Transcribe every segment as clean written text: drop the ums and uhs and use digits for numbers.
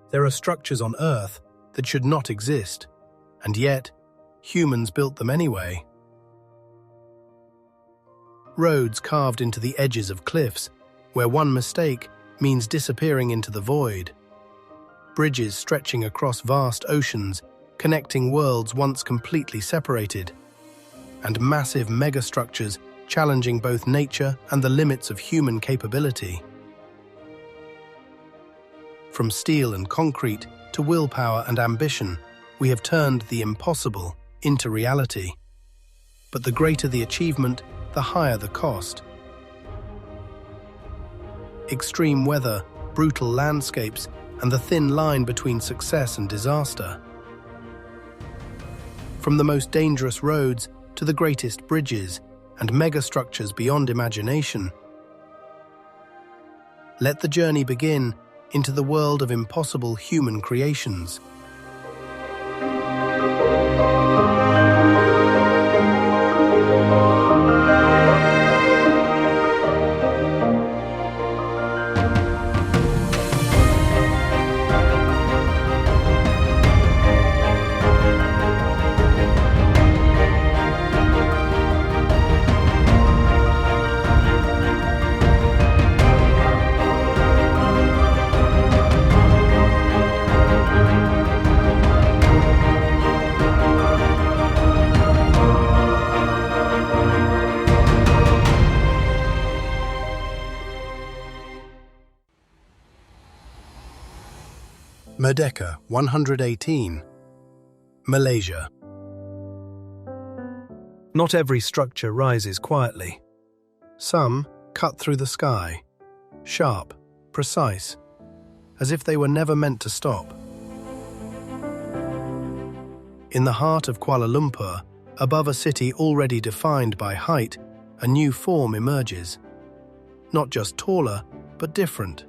There are structures on Earth that should not exist, and yet humans built them anyway. Roads carved into the edges of cliffs, where one mistake means disappearing into the void. Bridges stretching across vast oceans, connecting worlds once completely separated. And massive megastructures challenging both nature and the limits of human capability. From steel and concrete to willpower and ambition, we have turned the impossible into reality. But the greater the achievement, the higher the cost. Extreme weather, brutal landscapes, and the thin line between success and disaster. From the most dangerous roads to the greatest bridges and megastructures beyond imagination. Let the journey begin into the world of impossible human creations. Merdeka 118, Malaysia. Not every structure rises quietly. Some cut through the sky, sharp, precise, as if they were never meant to stop. In the heart of Kuala Lumpur, above a city already defined by height, a new form emerges. Not just taller, but different.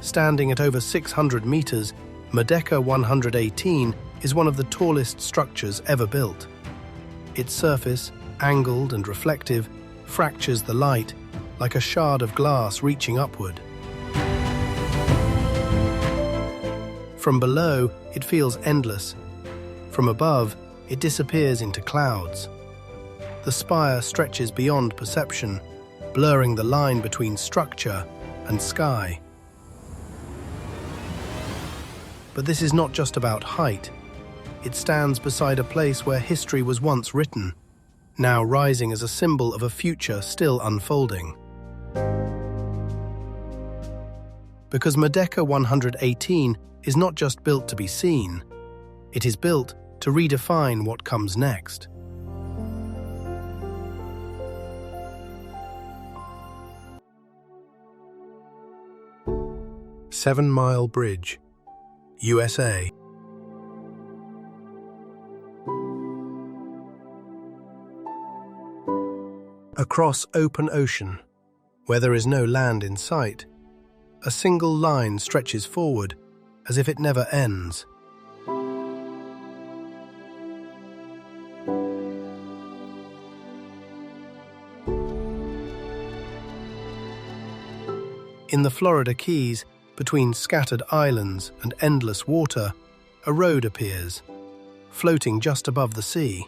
Standing at over 600 meters, Merdeka 118 is one of the tallest structures ever built. Its surface, angled and reflective, fractures the light like a shard of glass reaching upward. From below, it feels endless. From above, it disappears into clouds. The spire stretches beyond perception, blurring the line between structure and sky. But this is not just about height. It stands beside a place where history was once written, now rising as a symbol of a future still unfolding. Because Merdeka 118 is not just built to be seen, it is built to redefine what comes next. Seven-Mile Bridge, USA. Across open ocean, where there is no land in sight, a single line stretches forward as if it never ends. In the Florida Keys, between scattered islands and endless water, a road appears, floating just above the sea.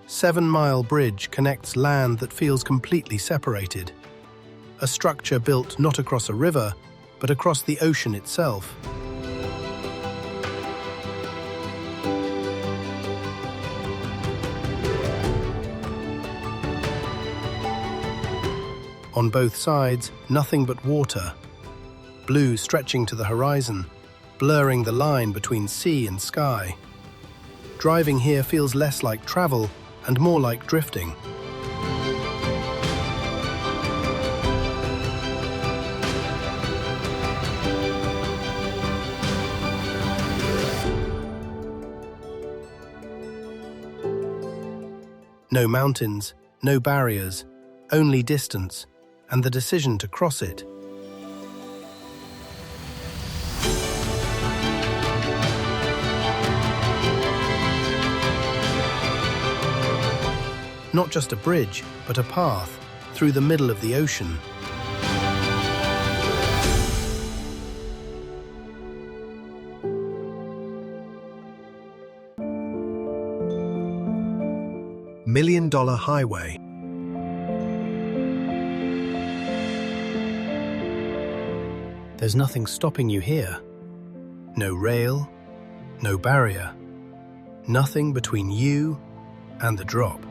Seven-Mile Bridge connects land that feels completely separated. A structure built not across a river, but across the ocean itself. On both sides, nothing but water, blue stretching to the horizon, blurring the line between sea and sky. Driving here feels less like travel and more like drifting. No mountains, no barriers, only distance, and the decision to cross it. Not just a bridge, but a path through the middle of the ocean. Million-dollar highway. There's nothing stopping you here. No rail, no barrier. Nothing between you and the drop.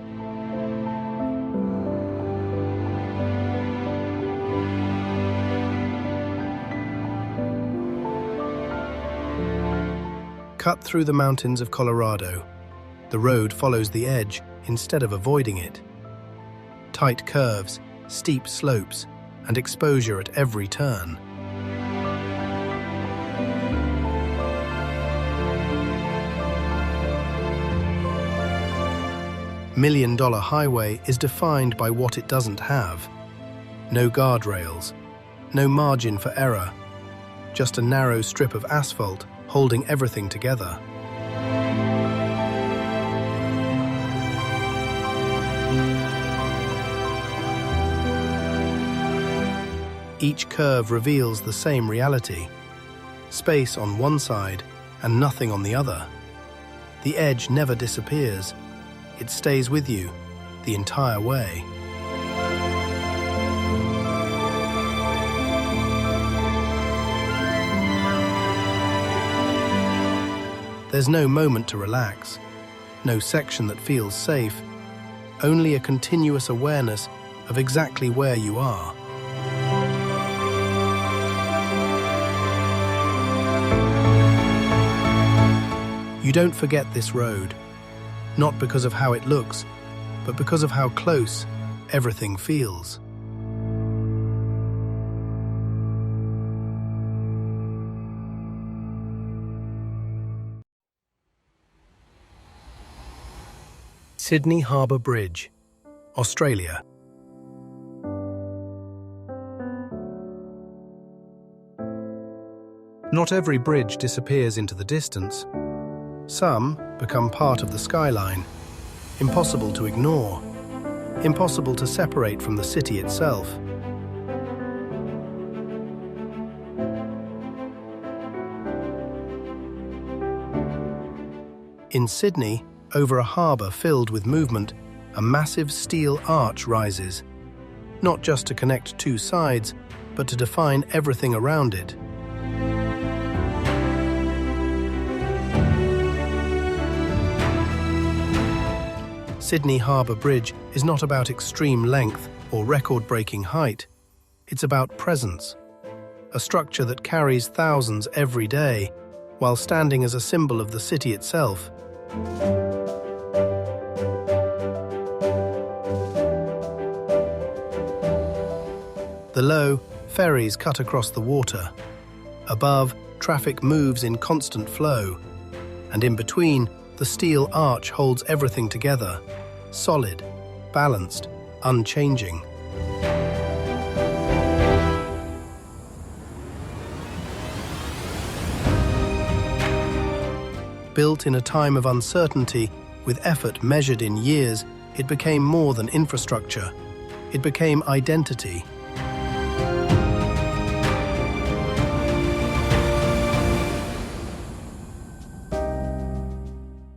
Cut through the mountains of Colorado, the road follows the edge instead of avoiding it. Tight curves, steep slopes, and exposure at every turn. Million-dollar highway is defined by what it doesn't have. No guardrails, no margin for error, just a narrow strip of asphalt holding everything together. Each curve reveals the same reality. Space on one side and nothing on the other. The edge never disappears. It stays with you the entire way. There's no moment to relax, no section that feels safe, only a continuous awareness of exactly where you are. You don't forget this road, not because of how it looks, but because of how close everything feels. Sydney Harbour Bridge, Australia. Not every bridge disappears into the distance. Some become part of the skyline, impossible to ignore, impossible to separate from the city itself. In Sydney, over a harbour filled with movement, a massive steel arch rises, not just to connect two sides, but to define everything around it. Sydney Harbour Bridge is not about extreme length or record-breaking height. It's about presence, a structure that carries thousands every day, while standing as a symbol of the city itself. Below, ferries cut across the water. Above, traffic moves in constant flow. And in between, the steel arch holds everything together, solid, balanced, unchanging. Built in a time of uncertainty, with effort measured in years, it became more than infrastructure. It became identity.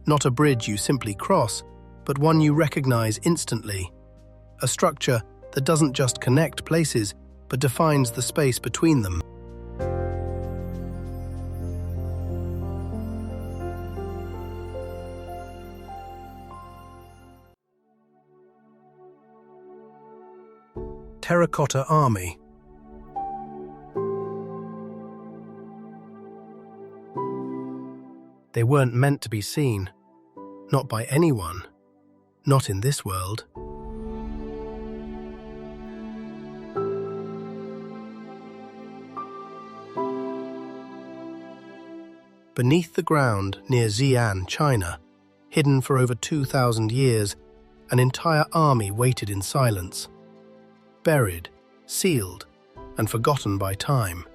Not a bridge you simply cross, but one you recognize instantly. A structure that doesn't just connect places, but defines the space between them. Terracotta Army. They weren't meant to be seen. Not by anyone. Not in this world. Beneath the ground near Xi'an, China, hidden for over 2,000 years, an entire army waited in silence. Buried, sealed, and forgotten by time.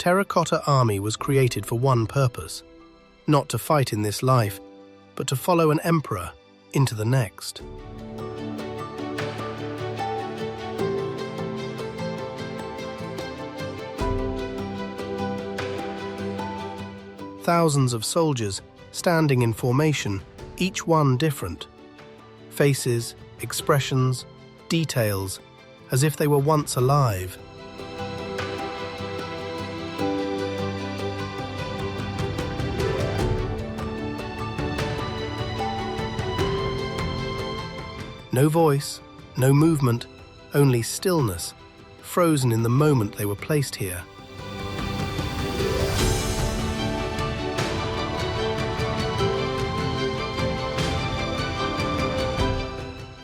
Terracotta army was created for one purpose, not to fight in this life, but to follow an emperor into the next. Thousands of soldiers standing in formation, each one different. Faces, expressions, details, as if they were once alive. No voice, no movement, only stillness, frozen in the moment they were placed here.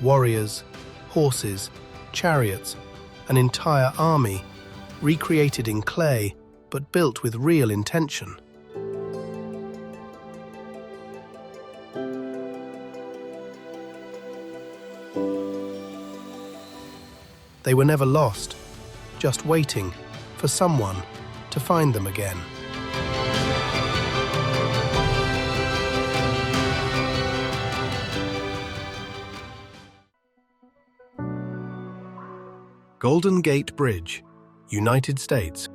Warriors, horses, chariots, an entire army, recreated in clay, but built with real intention. They were never lost, just waiting for someone to find them again. Golden Gate Bridge, United States.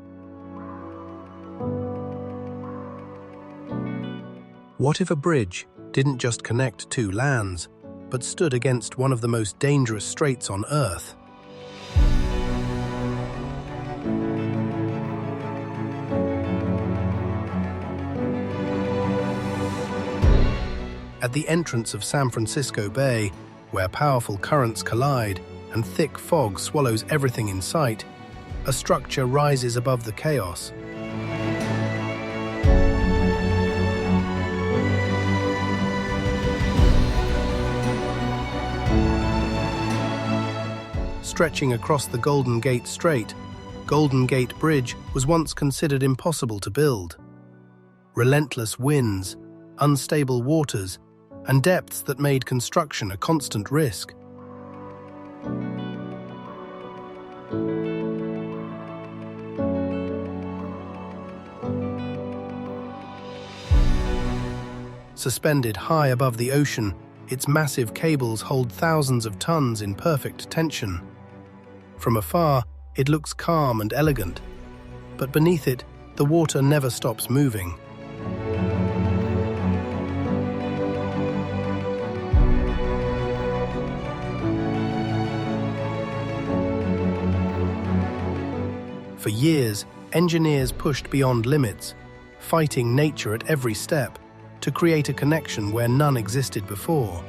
What if a bridge didn't just connect two lands, but stood against one of the most dangerous straits on Earth? At the entrance of San Francisco Bay, where powerful currents collide and thick fog swallows everything in sight, a structure rises above the chaos. Stretching across the Golden Gate Strait, Golden Gate Bridge was once considered impossible to build. Relentless winds, unstable waters, and depths that made construction a constant risk. Suspended high above the ocean, its massive cables hold thousands of tons in perfect tension. From afar, it looks calm and elegant, but beneath it, the water never stops moving. For years, engineers pushed beyond limits, fighting nature at every step to create a connection where none existed before.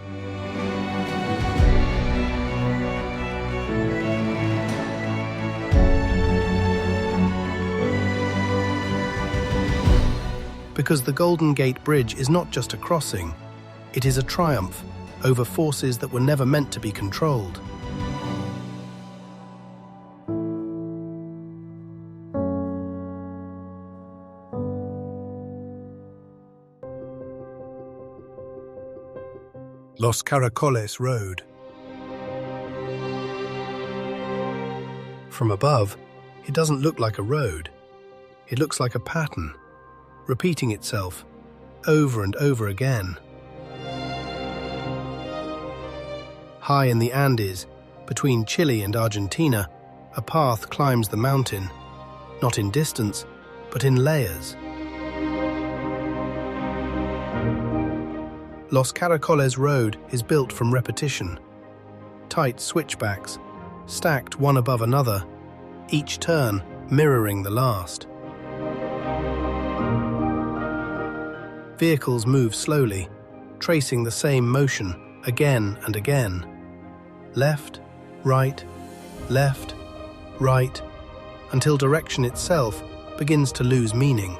Because the Golden Gate Bridge is not just a crossing, it is a triumph over forces that were never meant to be controlled. Los Caracoles Road. From above, it doesn't look like a road. It looks like a pattern, repeating itself over and over again. High in the Andes, between Chile and Argentina, a path climbs the mountain, not in distance, but in layers. Los Caracoles Road is built from repetition. Tight switchbacks, stacked one above another, each turn mirroring the last. Vehicles move slowly, tracing the same motion again and again. Left, right, until direction itself begins to lose meaning.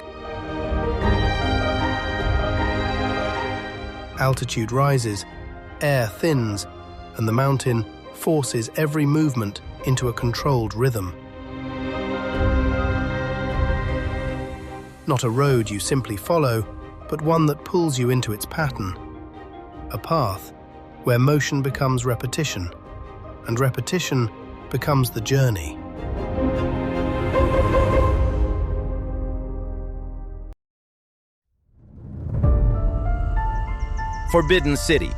Altitude rises, air thins, and the mountain forces every movement into a controlled rhythm. Not a road you simply follow, but one that pulls you into its pattern. A path where motion becomes repetition, and repetition becomes the journey. Forbidden City.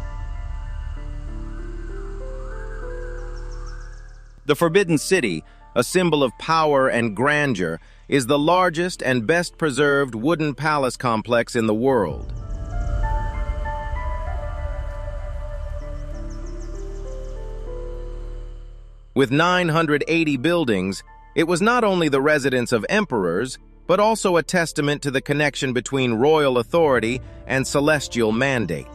The Forbidden City, a symbol of power and grandeur, is the largest and best preserved wooden palace complex in the world. With 980 buildings, it was not only the residence of emperors, but also a testament to the connection between royal authority and celestial mandate.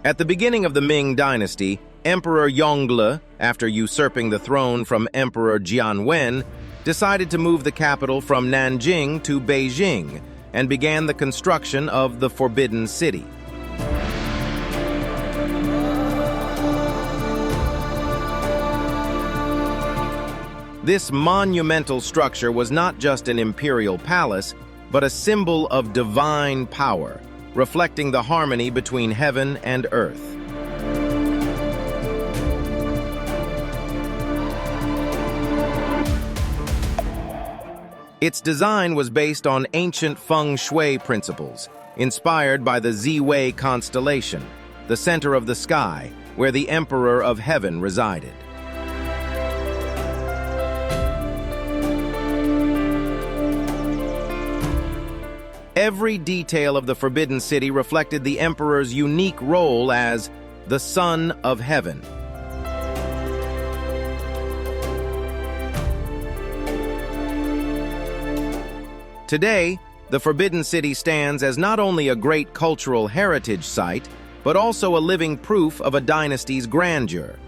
At the beginning of the Ming dynasty, Emperor Yongle, after usurping the throne from Emperor Jianwen, decided to move the capital from Nanjing to Beijing and began the construction of the Forbidden City. This monumental structure was not just an imperial palace, but a symbol of divine power, reflecting the harmony between heaven and earth. Its design was based on ancient feng shui principles, inspired by the Ziwei constellation, the center of the sky, where the Emperor of Heaven resided. Every detail of the Forbidden City reflected the Emperor's unique role as the Son of Heaven. Today, the Forbidden City stands as not only a great cultural heritage site, but also a living proof of a dynasty's grandeur.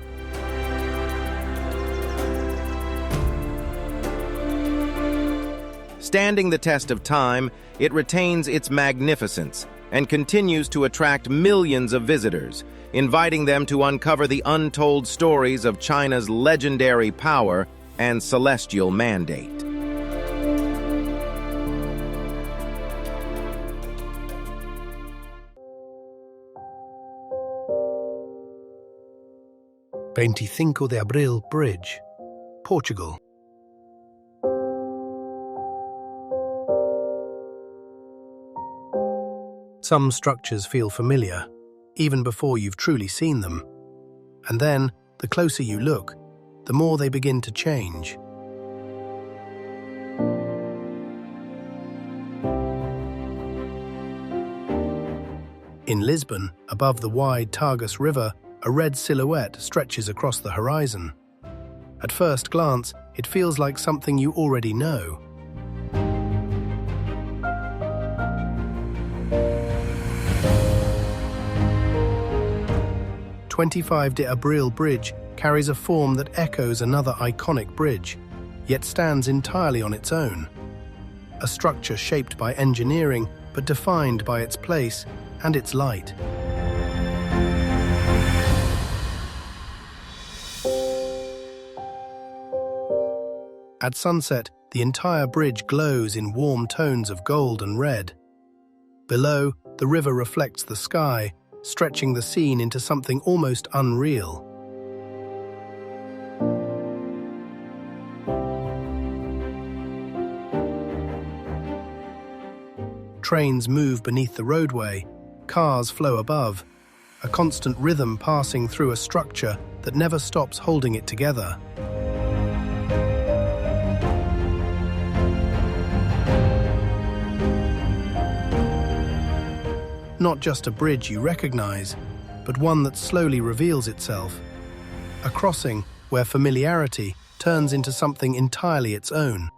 Standing the test of time, it retains its magnificence and continues to attract millions of visitors, inviting them to uncover the untold stories of China's legendary power and celestial mandate. de Abril Bridge, Portugal. Some structures feel familiar, even before you've truly seen them. And then, the closer you look, the more they begin to change. In Lisbon, above the wide Tagus River, a red silhouette stretches across the horizon. At first glance, it feels like something you already know. de Abril Bridge carries a form that echoes another iconic bridge, yet stands entirely on its own. A structure shaped by engineering, but defined by its place and its light. At sunset, the entire bridge glows in warm tones of gold and red. Below, the river reflects the sky, stretching the scene into something almost unreal. Trains move beneath the roadway, cars flow above, a constant rhythm passing through a structure that never stops holding it together. Not just a bridge you recognize, but one that slowly reveals itself. A crossing where familiarity turns into something entirely its own.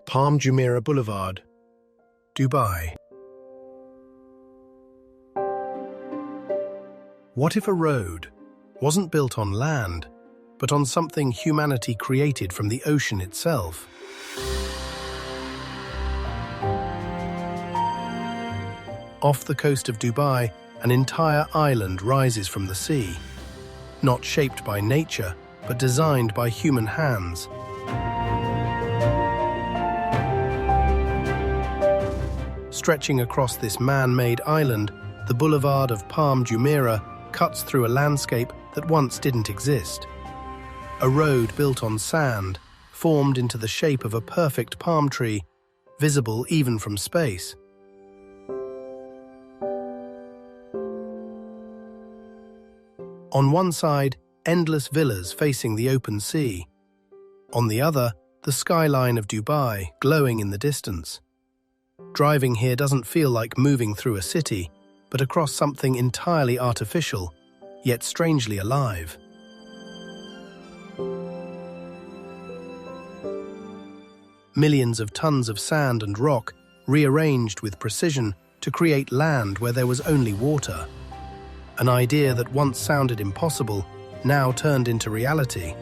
Palm Jumeirah Boulevard, Dubai. What if a road wasn't built on land, but on something humanity created from the ocean itself? Off the coast of Dubai, an entire island rises from the sea, not shaped by nature, but designed by human hands. Stretching across this man-made island, the boulevard of Palm Jumeirah cuts through a landscape that once didn't exist. A road built on sand, formed into the shape of a perfect palm tree, visible even from space. On one side, endless villas facing the open sea. On the other, the skyline of Dubai glowing in the distance. Driving here doesn't feel like moving through a city, but across something entirely artificial, yet strangely alive. Millions of tons of sand and rock rearranged with precision to create land where there was only water. An idea that once sounded impossible, now turned into reality.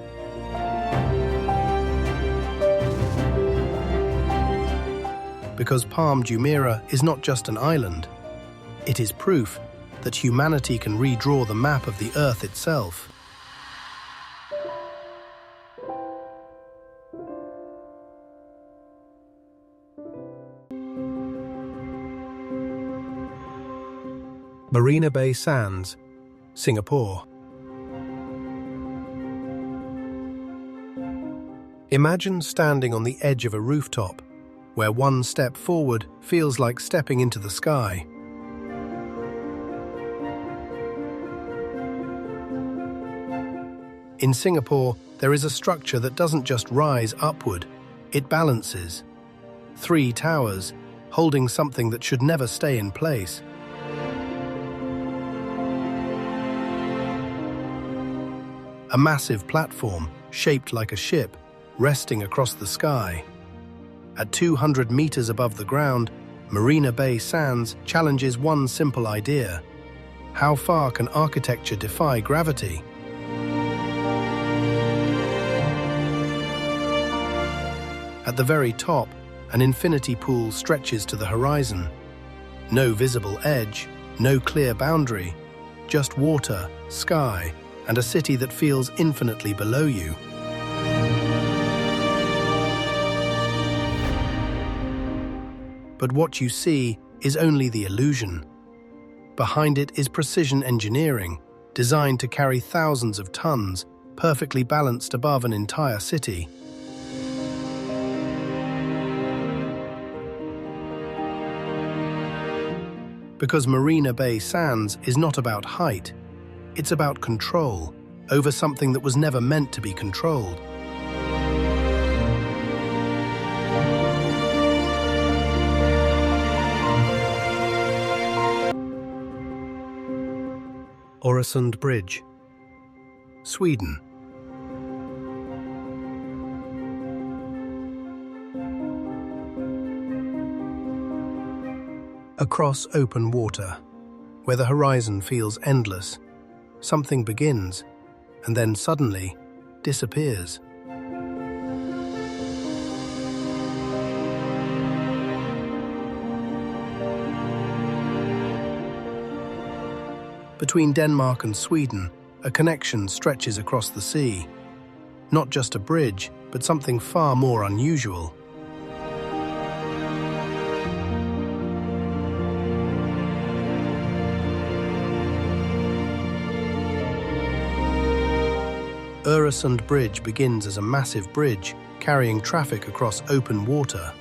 Because Palm Jumeirah is not just an island, it is proof that humanity can redraw the map of the Earth itself. Marina Bay Sands, Singapore. Imagine standing on the edge of a rooftop, where one step forward feels like stepping into the sky. In Singapore, there is a structure that doesn't just rise upward, it balances. 3 towers, holding something that should never stay in place. A massive platform, shaped like a ship, resting across the sky. At 200 meters above the ground, Marina Bay Sands challenges one simple idea. How far can architecture defy gravity? At the very top, an infinity pool stretches to the horizon. No visible edge, no clear boundary, just water, sky, and a city that feels infinitely below you. But what you see is only the illusion. Behind it is precision engineering, designed to carry thousands of tons, perfectly balanced above an entire city. Because Marina Bay Sands is not about height, it's about control over something that was never meant to be controlled. Øresund Bridge, Sweden. Across open water, where the horizon feels endless, something begins and then suddenly disappears. Between Denmark and Sweden, a connection stretches across the sea. Not just a bridge, but something far more unusual. Øresund Bridge begins as a massive bridge carrying traffic across open water.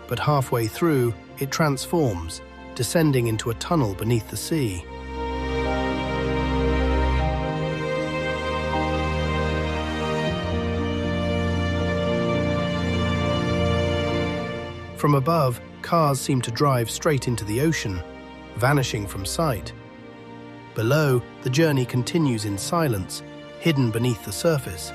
But halfway through, it transforms, descending into a tunnel beneath the sea. From above, cars seem to drive straight into the ocean, vanishing from sight. Below, the journey continues in silence, hidden beneath the surface.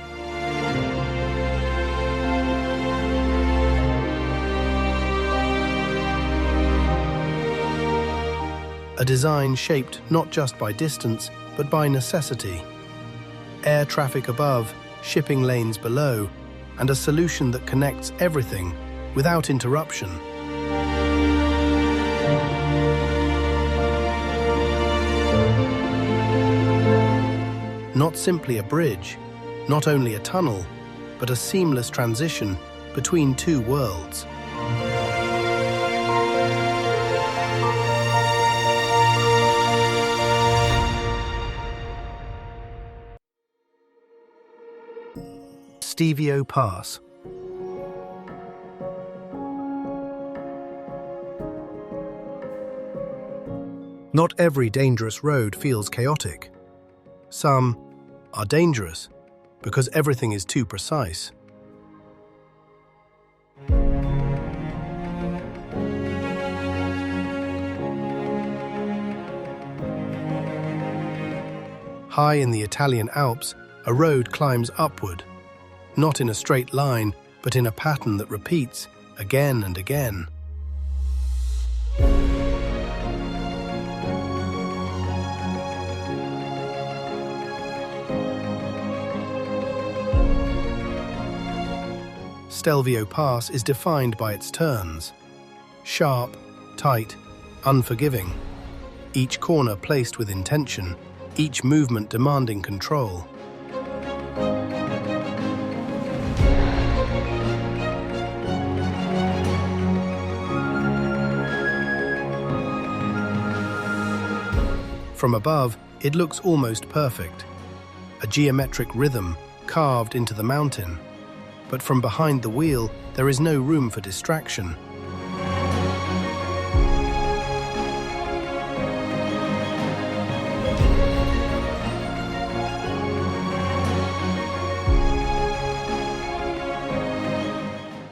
A design shaped not just by distance, but by necessity. Air traffic above, shipping lanes below, and a solution that connects everything without interruption. Not simply a bridge, not only a tunnel, but a seamless transition between two worlds. Stelvio Pass. Not every dangerous road feels chaotic. Some are dangerous because everything is too precise. High in the Italian Alps, a road climbs upward, not in a straight line, but in a pattern that repeats again and again. Stelvio Pass is defined by its turns. Sharp, tight, unforgiving. Each corner placed with intention, each movement demanding control. From above, it looks almost perfect, a geometric rhythm carved into the mountain. But from behind the wheel, there is no room for distraction.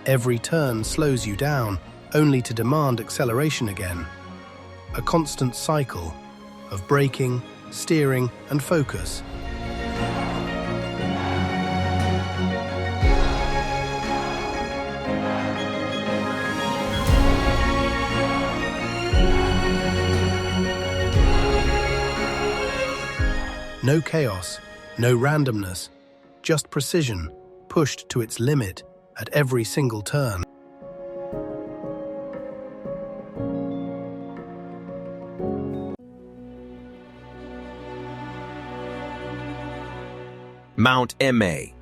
Every turn slows you down, only to demand acceleration again. A constant cycle of braking, steering, and focus. No chaos, no randomness, just precision, pushed to its limit at every single turn. Mount Emei.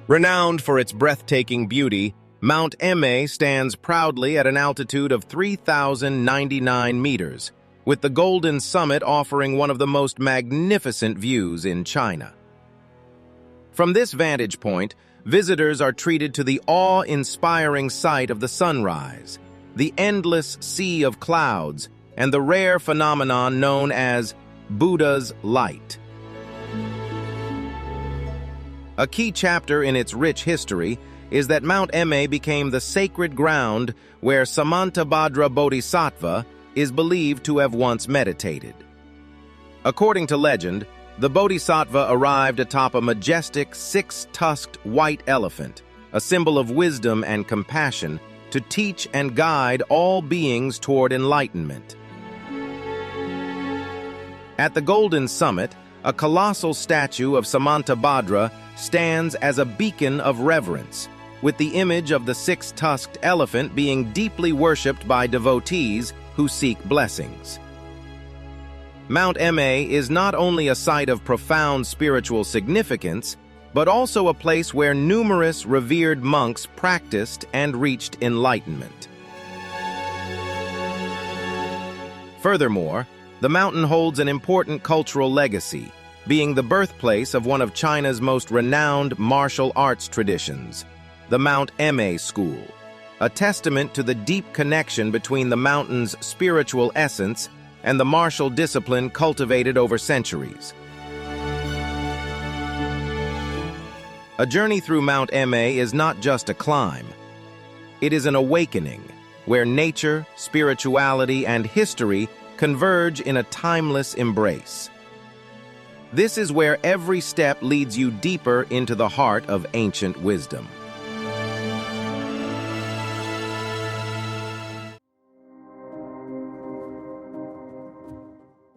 Renowned for its breathtaking beauty, Mount Emei stands proudly at an altitude of 3,099 meters, with the golden summit offering one of the most magnificent views in China. From this vantage point, visitors are treated to the awe-inspiring sight of the sunrise, the endless sea of clouds, and the rare phenomenon known as Buddha's light. A key chapter in its rich history is that Mount Emei became the sacred ground where Samantabhadra Bodhisattva is believed to have once meditated. According to legend, the Bodhisattva arrived atop a majestic six-tusked white elephant, a symbol of wisdom and compassion, to teach and guide all beings toward enlightenment. At the Golden Summit, a colossal statue of Samantabhadra stands as a beacon of reverence, with the image of the six-tusked elephant being deeply worshipped by devotees who seek blessings. Mount Emei is not only a site of profound spiritual significance, but also a place where numerous revered monks practiced and reached enlightenment. Furthermore, the mountain holds an important cultural legacy, being the birthplace of one of China's most renowned martial arts traditions, the Mount Emei School, a testament to the deep connection between the mountain's spiritual essence and the martial discipline cultivated over centuries. A journey through Mount Emei is not just a climb. It is an awakening, where nature, spirituality, and history converge in a timeless embrace. This is where every step leads you deeper into the heart of ancient wisdom.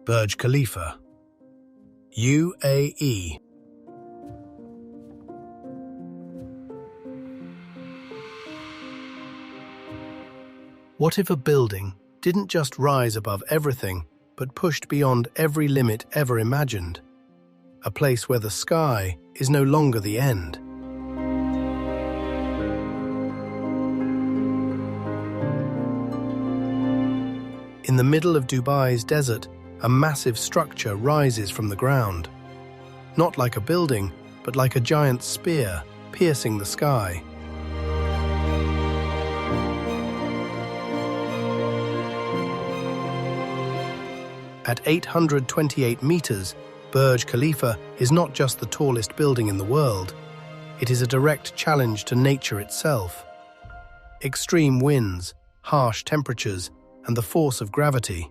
Burj Khalifa, UAE. What if a building didn't just rise above everything, but pushed beyond every limit ever imagined? A place where the sky is no longer the end. In the middle of Dubai's desert, a massive structure rises from the ground. not like a building, but like a giant spear piercing the sky. At 828 meters, Burj Khalifa is not just the tallest building in the world, it is a direct challenge to nature itself. Extreme winds, harsh temperatures, and the force of gravity.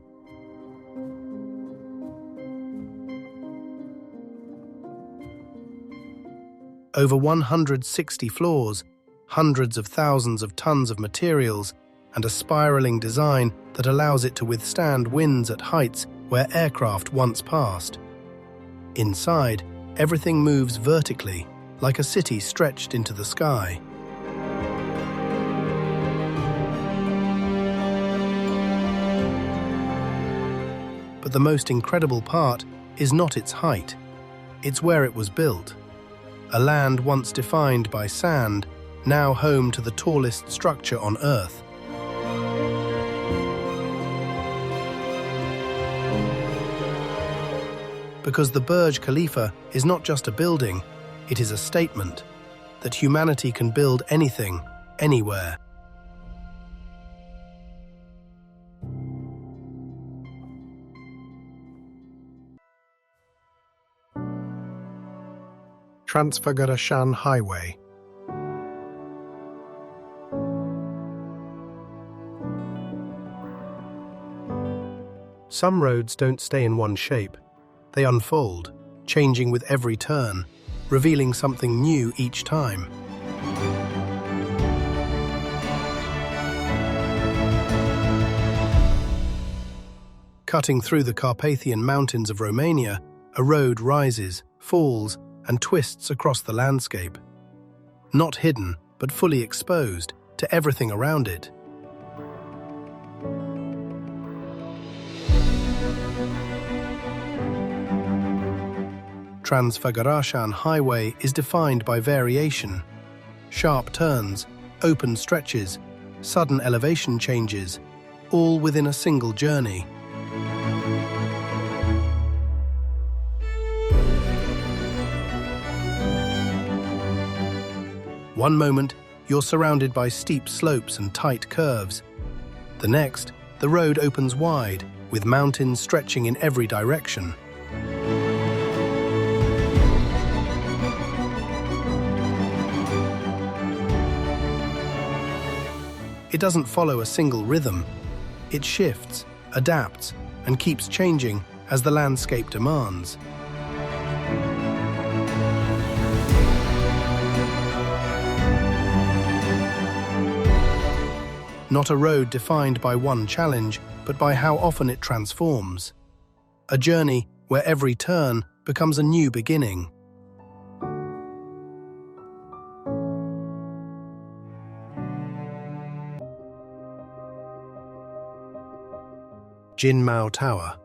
Over 160 floors, hundreds of thousands of tons of materials, and a spiraling design that allows it to withstand winds at heights where aircraft once passed. Inside, everything moves vertically, like a city stretched into the sky. But the most incredible part is not its height, it's where it was built. A land once defined by sand, now home to the tallest structure on Earth. Because the Burj Khalifa is not just a building, it is a statement that humanity can build anything, anywhere. Transfăgărășan Highway. Some roads don't stay in one shape. They unfold, changing with every turn, revealing something new each time. Cutting through the Carpathian Mountains of Romania, a road rises, falls, and twists across the landscape. Not hidden, but fully exposed to everything around it. Transfăgărășan Highway is defined by variation. Sharp turns, open stretches, sudden elevation changes, all within a single journey. One moment, you're surrounded by steep slopes and tight curves. The next, the road opens wide, with mountains stretching in every direction. It doesn't follow a single rhythm. It shifts, adapts, and keeps changing as the landscape demands. Not a road defined by one challenge, but by how often it transforms. A journey where every turn becomes a new beginning. Jin Mao Tower.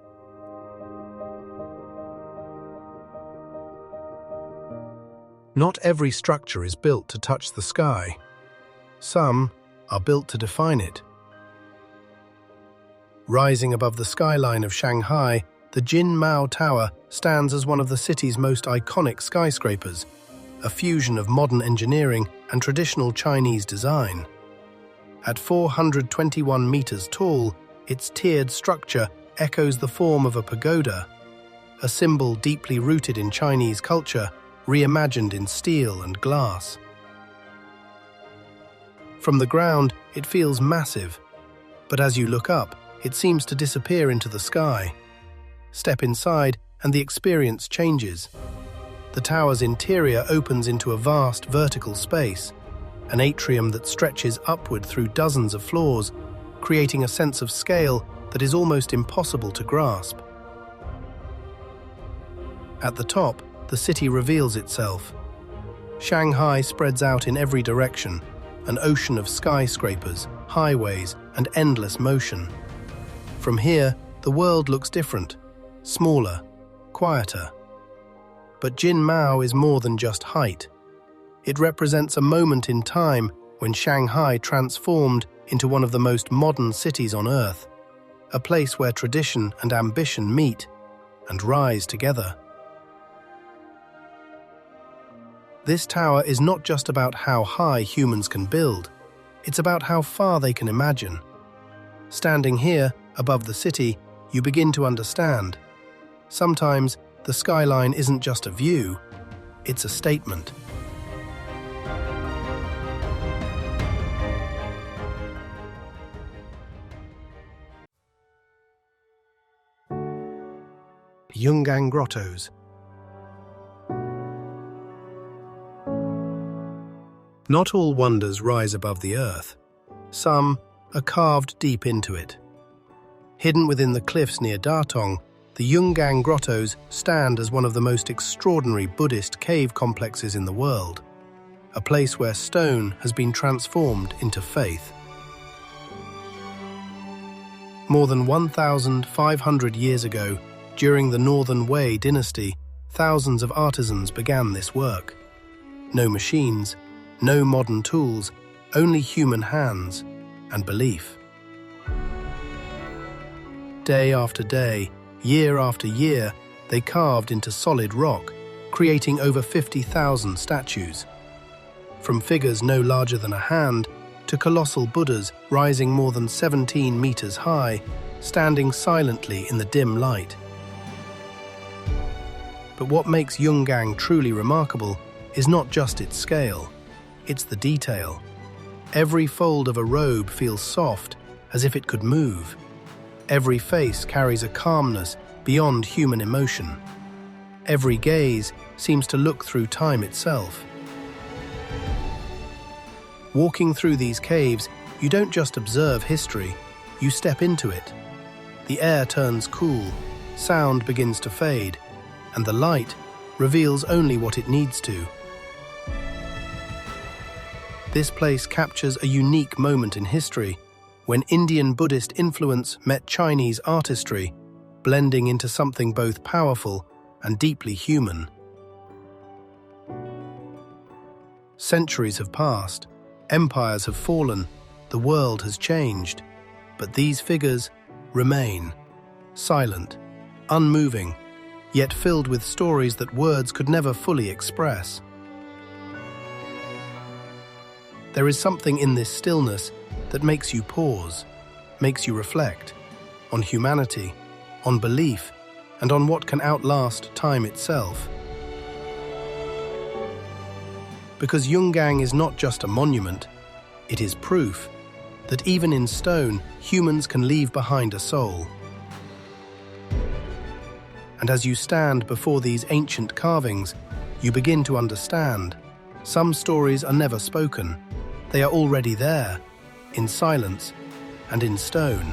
Not every structure is built to touch the sky. Some are built to define it. Rising above the skyline of Shanghai, the Jin Mao Tower stands as one of the city's most iconic skyscrapers, a fusion of modern engineering and traditional Chinese design. At 421 meters tall, its tiered structure echoes the form of a pagoda, a symbol deeply rooted in Chinese culture, reimagined in steel and glass. From the ground, it feels massive, but as you look up, it seems to disappear into the sky. Step inside, and the experience changes. The tower's interior opens into a vast vertical space, an atrium that stretches upward through dozens of floors, creating a sense of scale that is almost impossible to grasp. At the top, the city reveals itself. Shanghai spreads out in every direction, an ocean of skyscrapers, highways, and endless motion. From here, the world looks different, smaller, quieter. But Jin Mao is more than just height. It represents a moment in time when Shanghai transformed into one of the most modern cities on Earth, a place where tradition and ambition meet and rise together. This tower is not just about how high humans can build, it's about how far they can imagine. Standing here, above the city, you begin to understand. Sometimes, the skyline isn't just a view, it's a statement. Yungang Grottoes. Not all wonders rise above the earth. Some are carved deep into it. Hidden within the cliffs near Datong, the Yungang Grottoes stand as one of the most extraordinary Buddhist cave complexes in the world, a place where stone has been transformed into faith. More than 1,500 years ago, during the Northern Wei dynasty, thousands of artisans began this work. No machines, no modern tools, only human hands and belief. Day after day, year after year, they carved into solid rock, creating over 50,000 statues. From figures no larger than a hand to colossal Buddhas rising more than 17 meters high, standing silently in the dim light. But what makes Yungang truly remarkable is not just its scale, it's the detail. Every fold of a robe feels soft, as if it could move. Every face carries a calmness beyond human emotion. Every gaze seems to look through time itself. Walking through these caves, you don't just observe history, you step into it. The air turns cool, sound begins to fade, and the light reveals only what it needs to. This place captures a unique moment in history, when Indian Buddhist influence met Chinese artistry, blending into something both powerful and deeply human. Centuries have passed, empires have fallen, the world has changed, but these figures remain, silent, unmoving, yet filled with stories that words could never fully express. There is something in this stillness that makes you pause, makes you reflect on humanity, on belief, and on what can outlast time itself. Because Yungang is not just a monument, it is proof that even in stone, humans can leave behind a soul. And as you stand before these ancient carvings, you begin to understand. Some stories are never spoken. They are already there, in silence and in stone.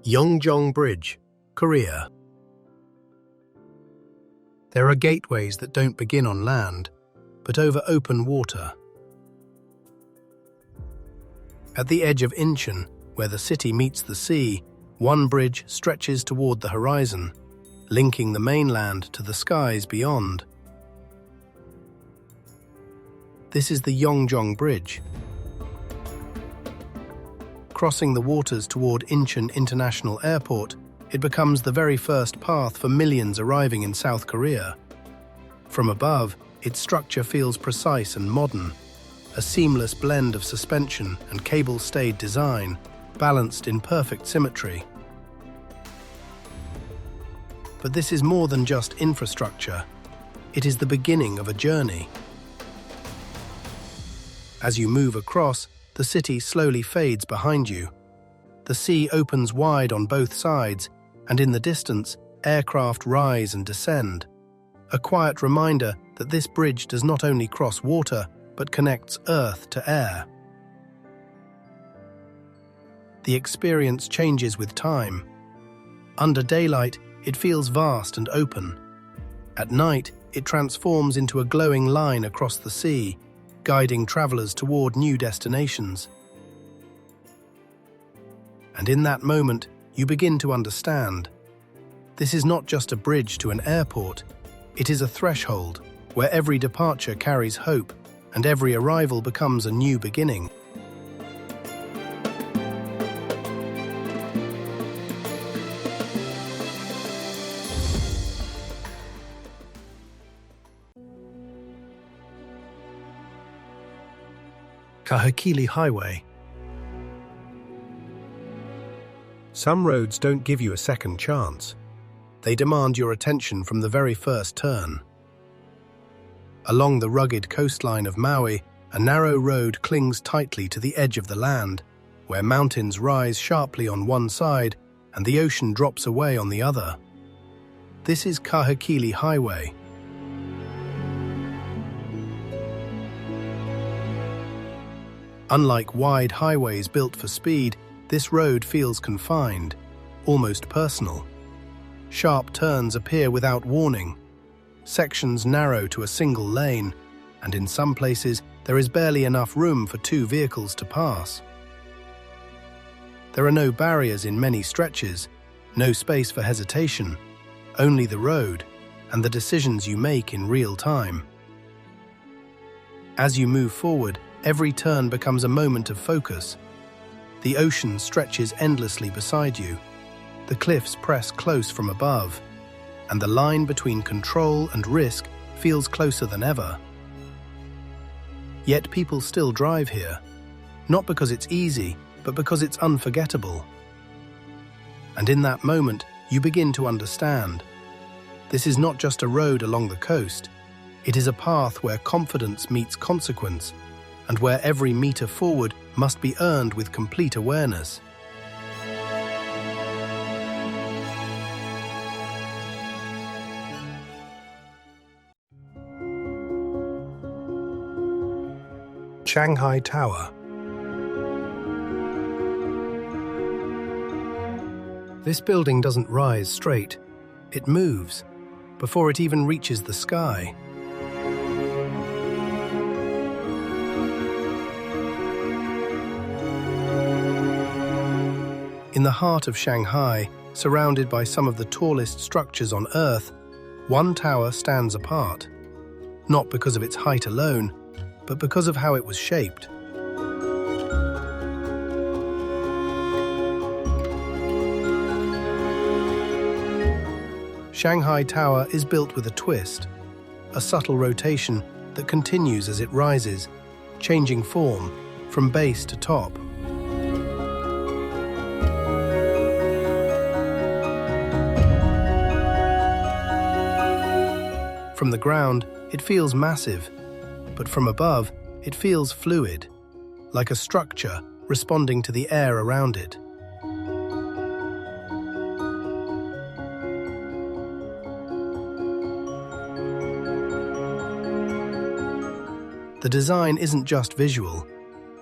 Yeongjong Bridge, Korea. There are gateways that don't begin on land, but over open water. At the edge of Incheon, where the city meets the sea, one bridge stretches toward the horizon, linking the mainland to the skies beyond. This is the Yeongjong Bridge. Crossing the waters toward Incheon International Airport, it becomes the very first path for millions arriving in South Korea. From above, its structure feels precise and modern, a seamless blend of suspension and cable-stayed design, balanced in perfect symmetry. But this is more than just infrastructure. It is the beginning of a journey. As you move across, the city slowly fades behind you. The sea opens wide on both sides, and in the distance, aircraft rise and descend. A quiet reminder that this bridge does not only cross water, but connects earth to air. The experience changes with time. Under daylight, it feels vast and open. At night, it transforms into a glowing line across the sea, guiding travelers toward new destinations. And in that moment, you begin to understand. This is not just a bridge to an airport, it is a threshold where every departure carries hope and every arrival becomes a new beginning. Kahekili Highway. Some roads don't give you a second chance. They demand your attention from the very first turn. Along the rugged coastline of Maui, a narrow road clings tightly to the edge of the land, where mountains rise sharply on one side and the ocean drops away on the other. This is Kahekili Highway. Unlike wide highways built for speed, this road feels confined, almost personal. Sharp turns appear without warning. Sections narrow to a single lane, and in some places there is barely enough room for two vehicles to pass. There are no barriers in many stretches, no space for hesitation, only the road and the decisions you make in real time. As you move forward, every turn becomes a moment of focus. The ocean stretches endlessly beside you. The cliffs press close from above, and the line between control and risk feels closer than ever. Yet people still drive here, not because it's easy, but because it's unforgettable. And in that moment, you begin to understand. This is not just a road along the coast. It is a path where confidence meets consequence, and where every meter forward must be earned with complete awareness. Shanghai Tower. This building doesn't rise straight. It moves before it even reaches the sky. In the heart of Shanghai, surrounded by some of the tallest structures on Earth, one tower stands apart, not because of its height alone, but because of how it was shaped. Shanghai Tower is built with a twist, a subtle rotation that continues as it rises, changing form from base to top. From the ground, it feels massive, but from above, it feels fluid, like a structure responding to the air around it. The design isn't just visual.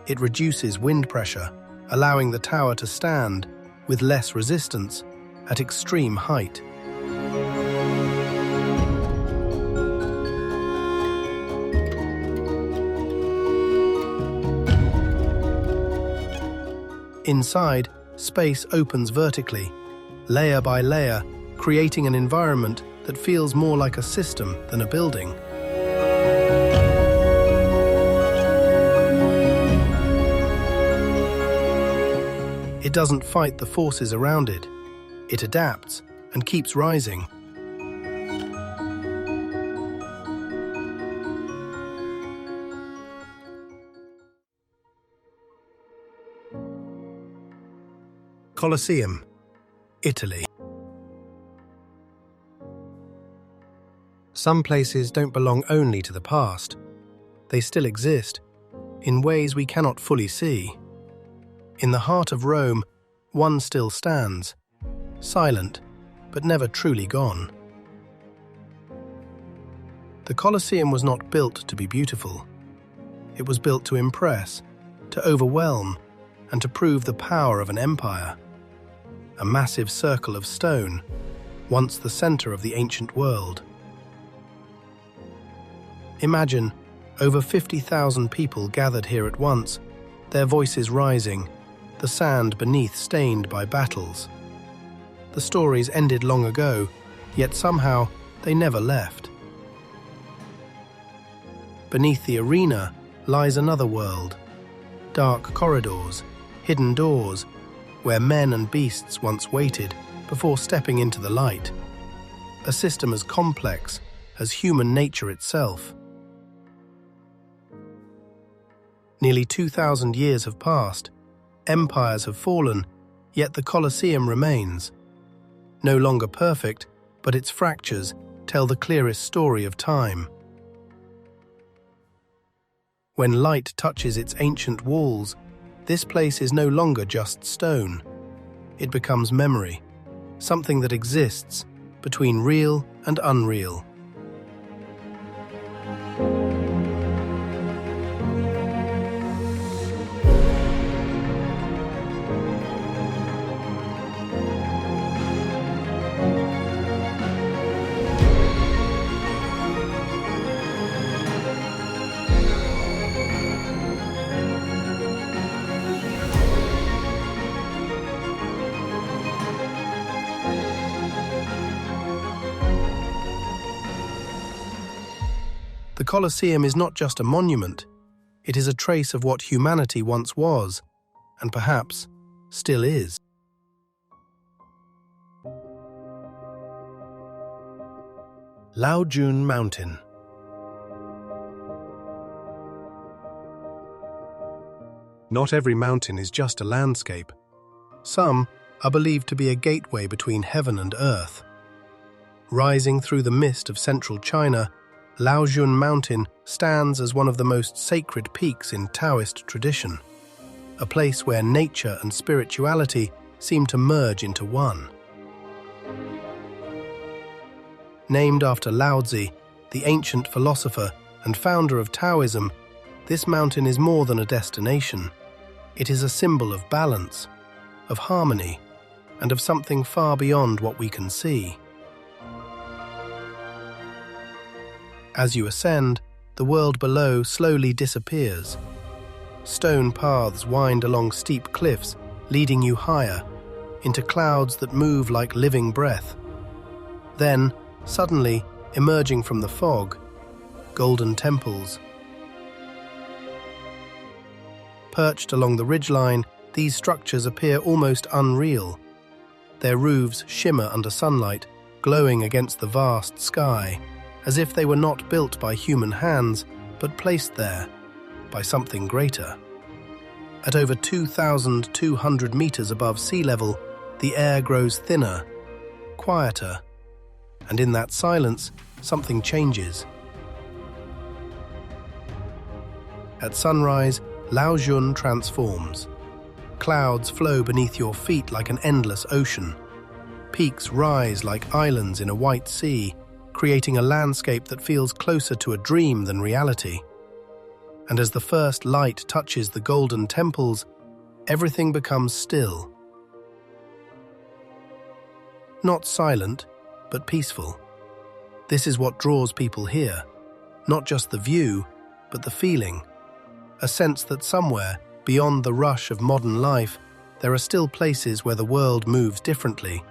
It reduces wind pressure, allowing the tower to stand, with less resistance, at extreme height. Inside, space opens vertically, layer by layer, creating an environment that feels more like a system than a building. It doesn't fight the forces around it. It adapts and keeps rising. Colosseum, Italy. Some places don't belong only to the past. They still exist, in ways we cannot fully see. In the heart of Rome, one still stands, silent, but never truly gone. The Colosseum was not built to be beautiful. It was built to impress, to overwhelm, and to prove the power of an empire. A massive circle of stone, once the center of the ancient world. Imagine, over 50,000 people gathered here at once, their voices rising, the sand beneath stained by battles. The stories ended long ago, yet somehow they never left. Beneath the arena lies another world, dark corridors, hidden doors, where men and beasts once waited before stepping into the light. A system as complex as human nature itself. Nearly 2,000 years have passed, empires have fallen, yet the Colosseum remains. No longer perfect, but its fractures tell the clearest story of time. When light touches its ancient walls, this place is no longer just stone. It becomes memory, something that exists between real and unreal. The Colosseum is not just a monument, it is a trace of what humanity once was, and perhaps still is. Laojun Mountain. Not every mountain is just a landscape. Some are believed to be a gateway between heaven and earth. Rising through the mist of central China, Laojun Mountain stands as one of the most sacred peaks in Taoist tradition, a place where nature and spirituality seem to merge into one. Named after Laozi, the ancient philosopher and founder of Taoism, this mountain is more than a destination. It is a symbol of balance, of harmony, and of something far beyond what we can see. As you ascend, the world below slowly disappears. Stone paths wind along steep cliffs, leading you higher, into clouds that move like living breath. Then, suddenly, emerging from the fog, golden temples. Perched along the ridgeline, these structures appear almost unreal. Their roofs shimmer under sunlight, glowing against the vast sky, as if they were not built by human hands, but placed there by something greater. At over 2,200 meters above sea level, the air grows thinner, quieter, and in that silence, something changes. At sunrise, Laojun transforms. Clouds flow beneath your feet like an endless ocean. Peaks rise like islands in a white sea, creating a landscape that feels closer to a dream than reality. And as the first light touches the golden temples, everything becomes still. Not silent, but peaceful. This is what draws people here. Not just the view, but the feeling. A sense that somewhere, beyond the rush of modern life, there are still places where the world moves differently,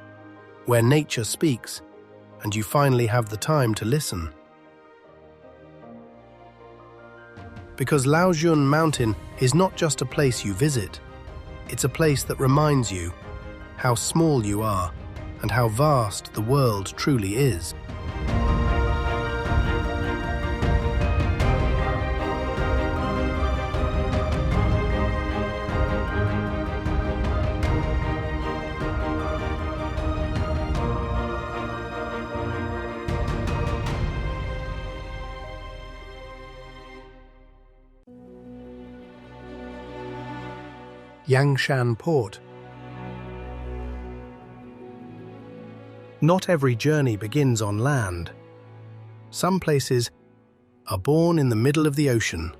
where nature speaks, and you finally have the time to listen. Because Laojun Mountain is not just a place you visit, it's a place that reminds you how small you are and how vast the world truly is. Yangshan Port. Not every journey begins on land. Some places are born in the middle of the ocean.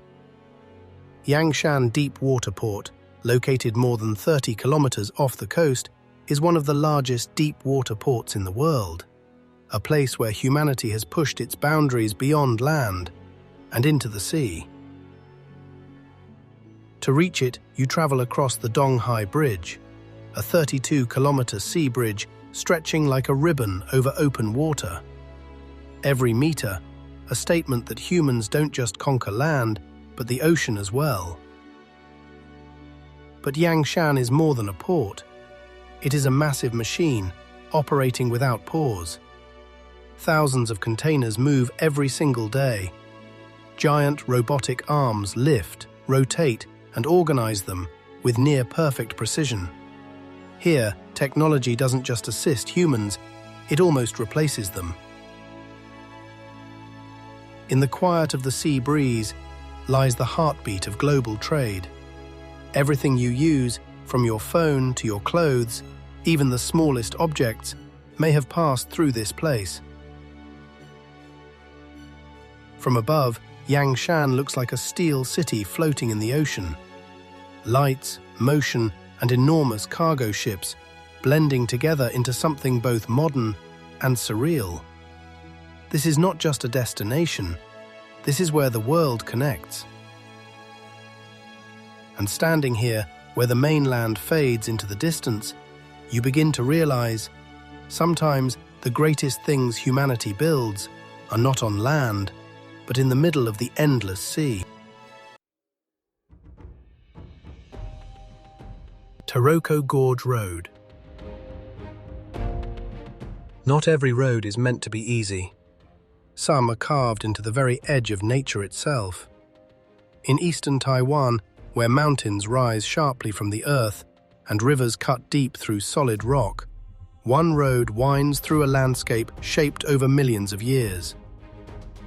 Yangshan Deep Water Port, located more than 30 kilometers off the coast, is one of the largest deep water ports in the world, a place where humanity has pushed its boundaries beyond land and into the sea. To reach it, you travel across the Donghai Bridge, a 32-kilometer sea bridge stretching like a ribbon over open water. Every meter, a statement that humans don't just conquer land, but the ocean as well. But Yangshan is more than a port. It is a massive machine, operating without pause. Thousands of containers move every single day. Giant robotic arms lift, rotate, and organize them with near-perfect precision. Here, technology doesn't just assist humans, it almost replaces them. In the quiet of the sea breeze lies the heartbeat of global trade. Everything you use, from your phone to your clothes, even the smallest objects, may have passed through this place. From above, Yangshan looks like a steel city floating in the ocean. Lights, motion, and enormous cargo ships blending together into something both modern and surreal. This is not just a destination, this is where the world connects. And standing here, where the mainland fades into the distance, you begin to realize, sometimes the greatest things humanity builds are not on land, but in the middle of the endless sea. Taroko Gorge Road. Not every road is meant to be easy. Some are carved into the very edge of nature itself. In eastern Taiwan, where mountains rise sharply from the earth and rivers cut deep through solid rock, one road winds through a landscape shaped over millions of years.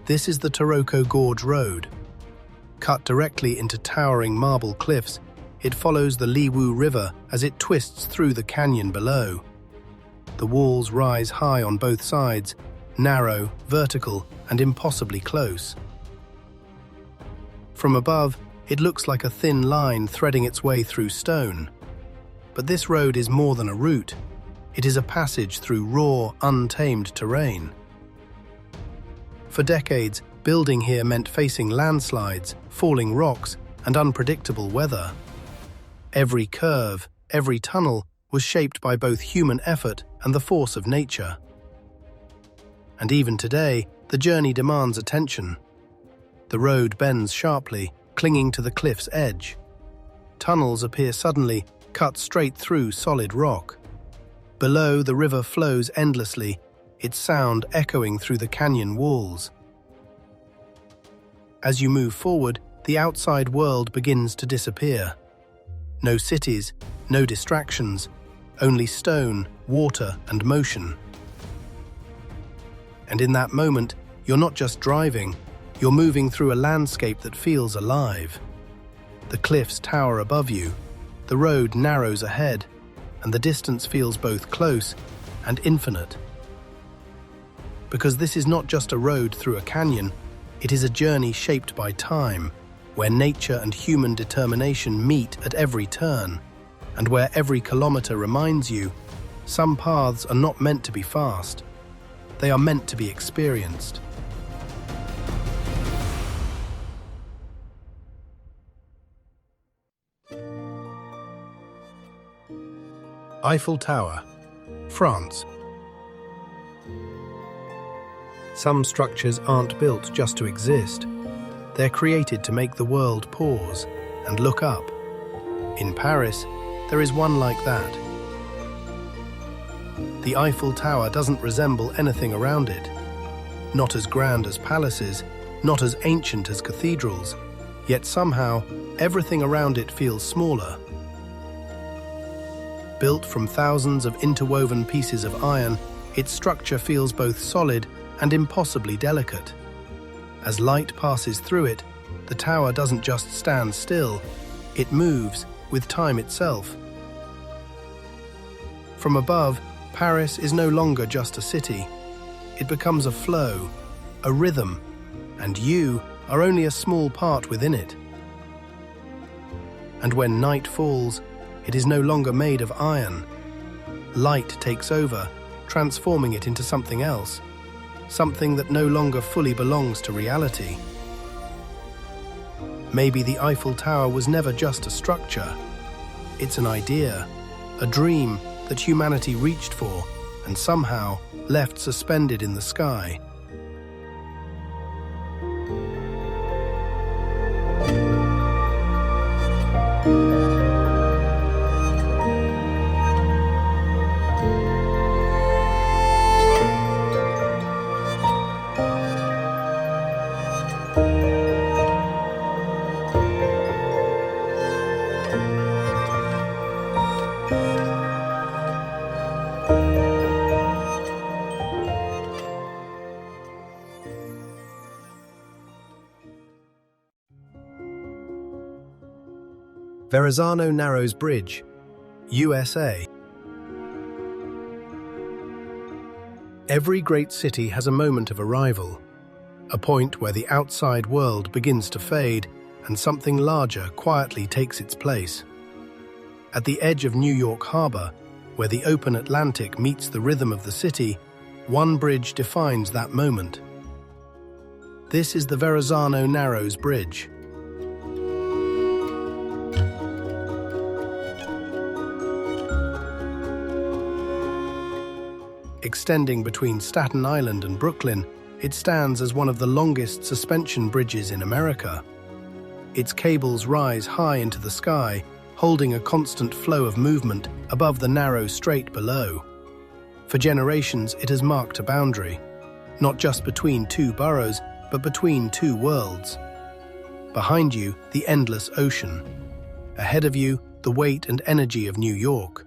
This is the Taroko Gorge Road. Cut directly into towering marble cliffs, it follows the Liwu River as it twists through the canyon below. The walls rise high on both sides, narrow, vertical, and impossibly close. From above, it looks like a thin line threading its way through stone. But this road is more than a route. It is a passage through raw, untamed terrain. For decades, building here meant facing landslides, falling rocks, and unpredictable weather. Every curve, every tunnel was shaped by both human effort and the force of nature. And even today, the journey demands attention. The road bends sharply, clinging to the cliff's edge. Tunnels appear suddenly, cut straight through solid rock. Below, the river flows endlessly, its sound echoing through the canyon walls. As you move forward, the outside world begins to disappear. No cities, no distractions, only stone, water, and motion. And in that moment, you're not just driving, you're moving through a landscape that feels alive. The cliffs tower above you, the road narrows ahead, and the distance feels both close and infinite. Because this is not just a road through a canyon, it is a journey shaped by time, where nature and human determination meet at every turn, and where every kilometer reminds you, some paths are not meant to be fast, they are meant to be experienced. Eiffel Tower, France. Some structures aren't built just to exist. They're created to make the world pause and look up. In Paris, there is one like that. The Eiffel Tower doesn't resemble anything around it. Not as grand as palaces, not as ancient as cathedrals, yet somehow everything around it feels smaller. Built from thousands of interwoven pieces of iron, its structure feels both solid and impossibly delicate. As light passes through it, the tower doesn't just stand still, it moves with time itself. From above, Paris is no longer just a city. It becomes a flow, a rhythm, and you are only a small part within it. And when night falls, it is no longer made of iron. Light takes over, transforming it into something else, something that no longer fully belongs to reality. Maybe the Eiffel Tower was never just a structure. It's an idea, a dream that humanity reached for and somehow left suspended in the sky. Verrazzano-Narrows Bridge, USA. Every great city has a moment of arrival, a point where the outside world begins to fade and something larger quietly takes its place. At the edge of New York Harbour, where the open Atlantic meets the rhythm of the city, one bridge defines that moment. This is the Verrazzano-Narrows Bridge. Extending between Staten Island and Brooklyn, it stands as one of the longest suspension bridges in America. Its cables rise high into the sky, holding a constant flow of movement above the narrow strait below. For generations, it has marked a boundary, not just between two boroughs, but between two worlds. Behind you, the endless ocean. Ahead of you, the weight and energy of New York.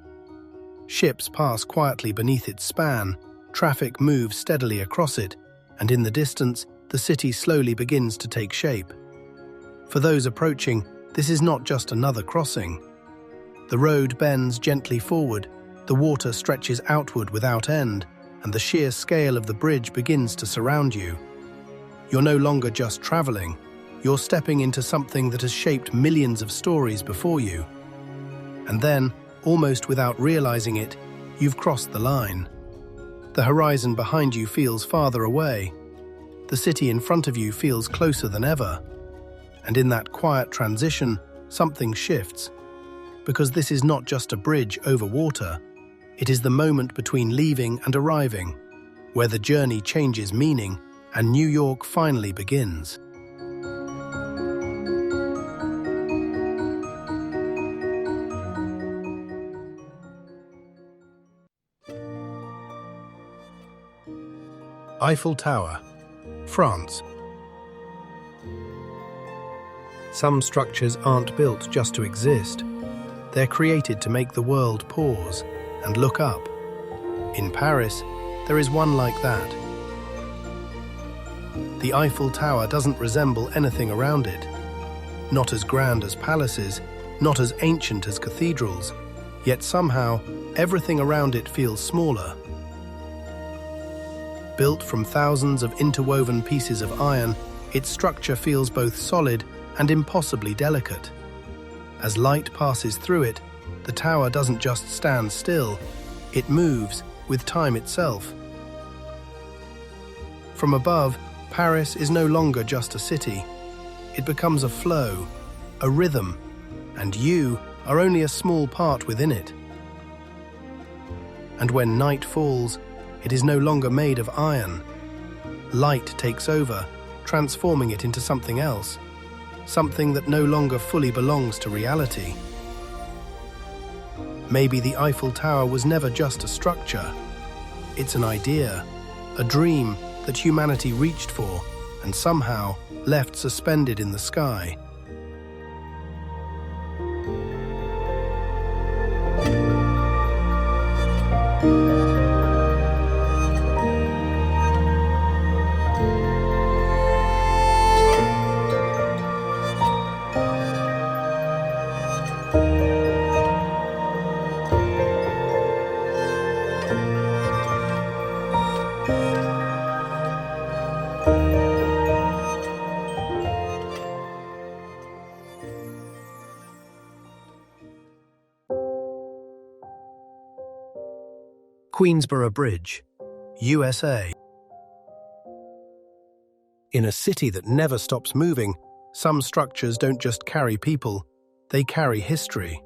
Ships pass quietly beneath its span, traffic moves steadily across it, and in the distance, the city slowly begins to take shape. For those approaching, this is not just another crossing. The road bends gently forward, the water stretches outward without end, and the sheer scale of the bridge begins to surround you. You're no longer just traveling, you're stepping into something that has shaped millions of stories before you. And then, almost without realizing it, you've crossed the line. The horizon behind you feels farther away. The city in front of you feels closer than ever. And in that quiet transition, something shifts. Because this is not just a bridge over water, it is the moment between leaving and arriving, where the journey changes meaning and New York finally begins. Eiffel Tower, France. Some structures aren't built just to exist. They're created to make the world pause and look up. In Paris, there is one like that. The Eiffel Tower doesn't resemble anything around it. Not as grand as palaces, not as ancient as cathedrals, yet somehow everything around it feels smaller. Built from thousands of interwoven pieces of iron, its structure feels both solid and impossibly delicate. As light passes through it, the tower doesn't just stand still, it moves with time itself. From above, Paris is no longer just a city. It becomes a flow, a rhythm, and you are only a small part within it. And when night falls, it is no longer made of iron. Light takes over, transforming it into something else, something that no longer fully belongs to reality. Maybe the Eiffel Tower was never just a structure. It's an idea, a dream that humanity reached for and somehow left suspended in the sky. Queensboro Bridge, USA. In a city that never stops moving, some structures don't just carry people, they carry history.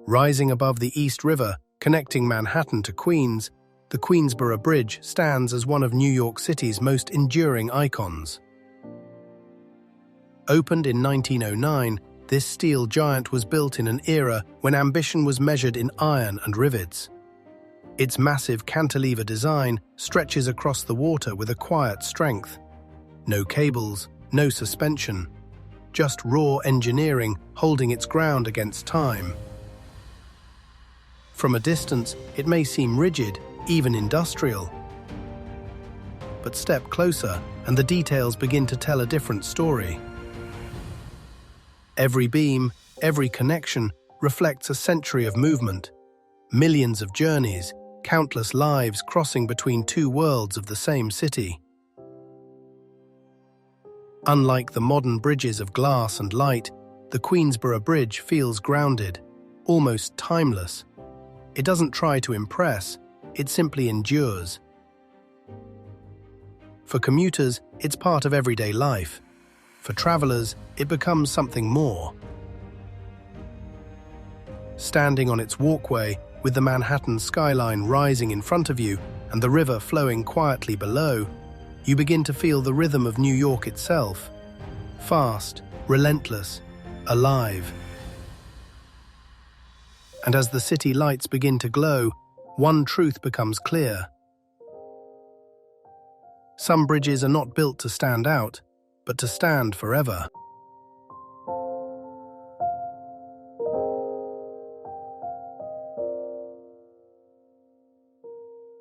Rising above the East River, connecting Manhattan to Queens, the Queensboro Bridge stands as one of New York City's most enduring icons. Opened in 1909, this steel giant was built in an era when ambition was measured in iron and rivets. Its massive cantilever design stretches across the water with a quiet strength. No cables, no suspension, just raw engineering holding its ground against time. From a distance, it may seem rigid, even industrial. But step closer, and the details begin to tell a different story. Every beam, every connection reflects a century of movement, millions of journeys, countless lives crossing between two worlds of the same city. Unlike the modern bridges of glass and light, the Queensboro Bridge feels grounded, almost timeless. It doesn't try to impress, it simply endures. For commuters, it's part of everyday life. For travelers, it becomes something more. Standing on its walkway, with the Manhattan skyline rising in front of you and the river flowing quietly below, you begin to feel the rhythm of New York itself. Fast, relentless, alive. And as the city lights begin to glow, one truth becomes clear. Some bridges are not built to stand out, but to stand forever.